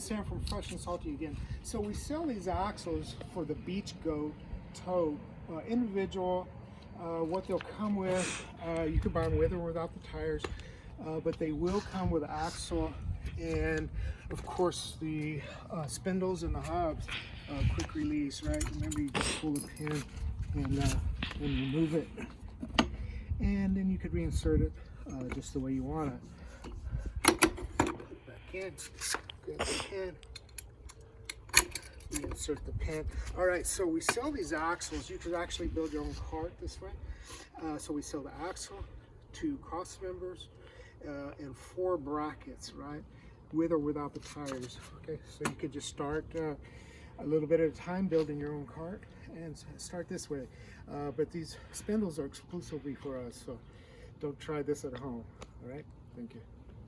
Sam from Fresh and Salty again. So we sell these axles for the Beach Goat tote, individual. What they'll come with, you can buy them with or without the tires, but they will come with axle and of course the spindles and the hubs, quick release, right? Remember, you just pull the pin and remove it, and then you could reinsert it just the way you want it. Back in, grab the pin, reinsert the pin. All right, so we sell these axles. You could actually build your own cart this way. So we sell the axle, 2 cross members, and 4 brackets, right? With or without the tires. Okay, so you could just start a little bit at a time building your own cart and start this way. But these spindles are exclusively for us, so don't try this at home. All right, thank you.